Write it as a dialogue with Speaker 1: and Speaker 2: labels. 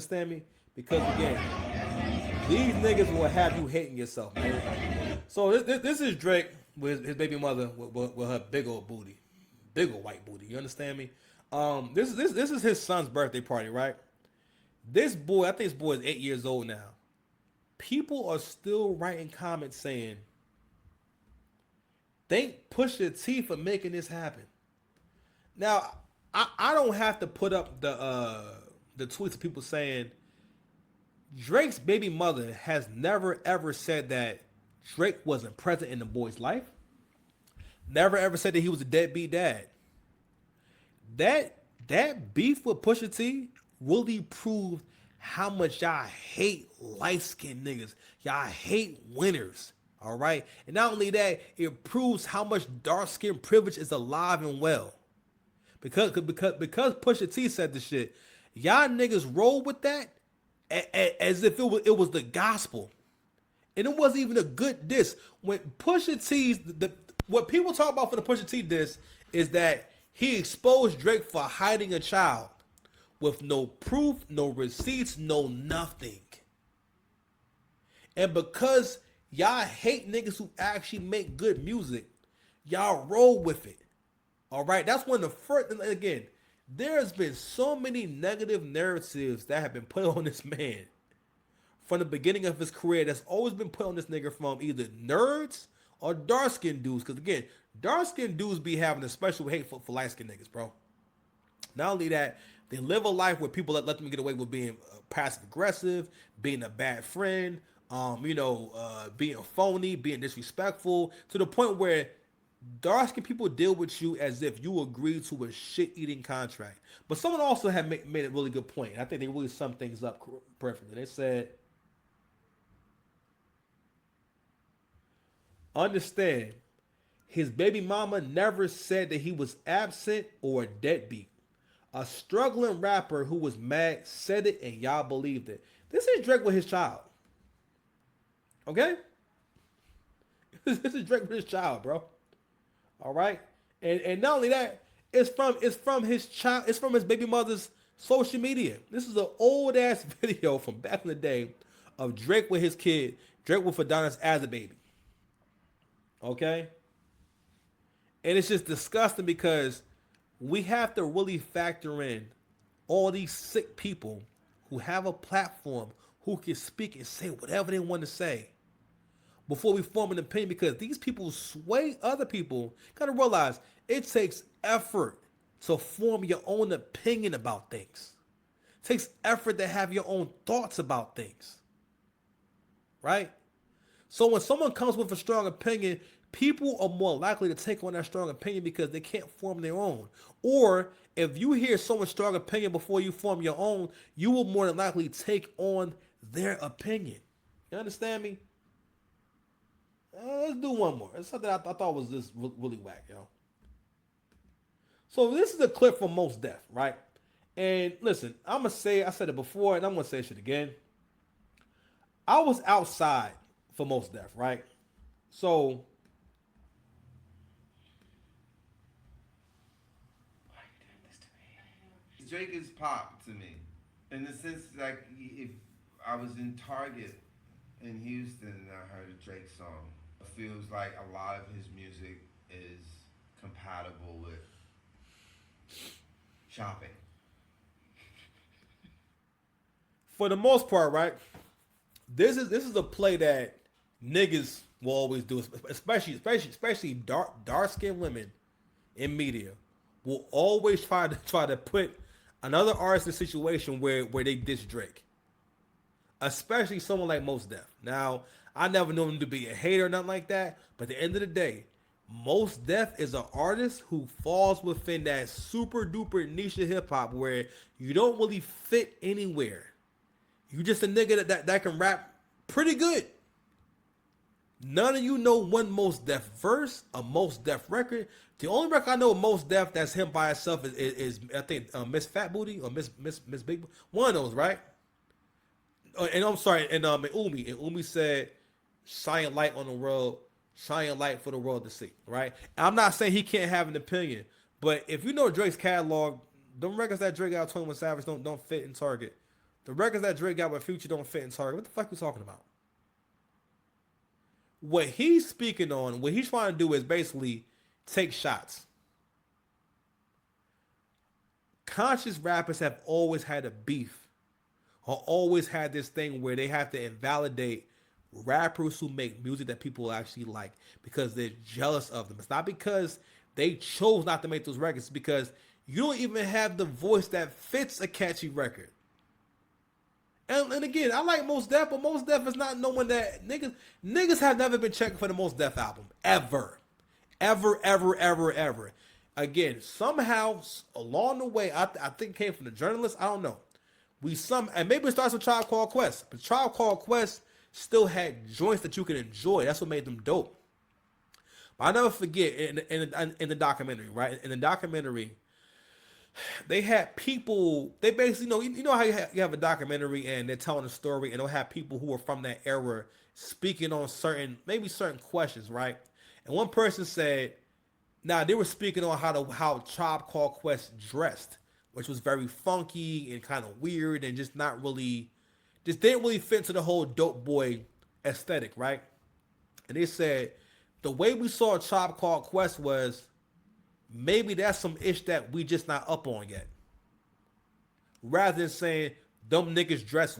Speaker 1: Understand me? Because again, these niggas will have you hating yourself, man. So this is Drake with his baby mother with her big old booty, big old white booty. You understand me? This is his son's birthday party, right? This boy, I think this boy is 8 years old now. People are still writing comments saying, "Thank Pusha T for making this happen." Now, I don't have to put up the tweets of people saying Drake's baby mother has never ever said that Drake wasn't present in the boy's life. Never ever said that he was a deadbeat dad. That beef with Pusha T really proved how much y'all hate light skinned niggas. Y'all hate winners. All right. And not only that, it proves how much dark skin privilege is alive and well. Because Pusha T said the shit, y'all niggas roll with that as if it was the gospel. And it wasn't even a good diss. When Pusha T's what people talk about for the Pusha T diss is that he exposed Drake for hiding a child with no proof, no receipts, no nothing. And because y'all hate niggas who actually make good music, y'all roll with it. All right, that's one of the first. And again, there's been so many negative narratives that have been put on this man from the beginning of his career. That's always been put on this nigga from either nerds or dark skinned dudes. Because again, dark skinned dudes be having a special hate for light skinned niggas, bro. Not only that, they live a life where people let them get away with being passive aggressive, being a bad friend, being phony, being disrespectful, to the point where dark skinned people deal with you as if you agreed to a shit eating contract. But someone also had made a really good point. I think they really summed things up perfectly. They said, understand, his baby mama never said that he was absent or a deadbeat. A struggling rapper who was mad said it and y'all believed it. This is Drake with his child. Okay? This is Drake with his child, bro. All right? And not only that, it's from his child, it's from his baby mother's social media. This is an old ass video from back in the day of Drake with his kid, Drake with Adonis as a baby. Okay? And it's just disgusting because we have to really factor in all these sick people who have a platform, who can speak and say whatever they want to say before we form an opinion, because these people sway other people. Gotta realize it takes effort to form your own opinion about things. It takes effort to have your own thoughts about things. Right? So when someone comes with a strong opinion, people are more likely to take on that strong opinion because they can't form their own. Or if you hear someone's strong opinion before you form your own, you will more than likely take on their opinion. You understand me? Let's do one more. It's something I thought was just really whack, yo. So this is a clip from Most Def, right? And listen, I'm gonna say, I said it before, and I'm gonna say shit again. I was outside for Most Def, right? So
Speaker 2: Drake is pop to me, in the sense like if I was in Target in Houston and I heard a Drake song, it feels like a lot of his music is compatible with shopping.
Speaker 1: for the most part, right? This is a play that niggas will always do, especially dark skinned women in media will always try to put another artist in a situation where they diss Drake, especially someone like Mos Def. Now, I never knew him to be a hater or nothing like that, but at the end of the day, Mos Def is an artist who falls within that super duper niche of hip hop where you don't really fit anywhere. You just a nigga that can rap pretty good. None of you know one Mos Def verse, a Mos Def record. The only record I know of Mos Def that's him by itself is I think Miss Fat Booty or Miss Big Booty. One of those, right? And I'm sorry, and Umi said, "Shine light on the world, shine light for the world to see." Right? And I'm not saying he can't have an opinion, but if you know Drake's catalog, them records that Drake got 21 Savage don't fit in Target. The records that Drake got with Future don't fit in Target. What the fuck you talking about? What he's speaking on, what he's trying to do is basically take shots. Conscious rappers have always had a beef, or always had this thing where they have to invalidate rappers who make music that people actually like because they're jealous of them. It's not because they chose not to make those records, it's because you don't even have the voice that fits a catchy record. And again, I like Most Def, but Most Def is not knowing that niggas have never been checking for the Most Def album ever, ever. Again, somehow along the way, I think it came from the journalist. I don't know. And maybe it starts with Tribe Called Quest, but Tribe Called Quest still had joints that you could enjoy. That's what made them dope. But I never forget in the documentary, right? In the documentary, they had people. They basically you know how you have a documentary and they're telling a story, and they'll have people who are from that era speaking on certain questions, right? And one person said, "Now they were speaking on how Tribe Called Quest dressed, which was very funky and kind of weird and just not really, just didn't really fit into the whole dope boy aesthetic, right?" And they said the way we saw Tribe Called Quest was maybe that's some ish that we just not up on yet. Rather than saying them niggas dress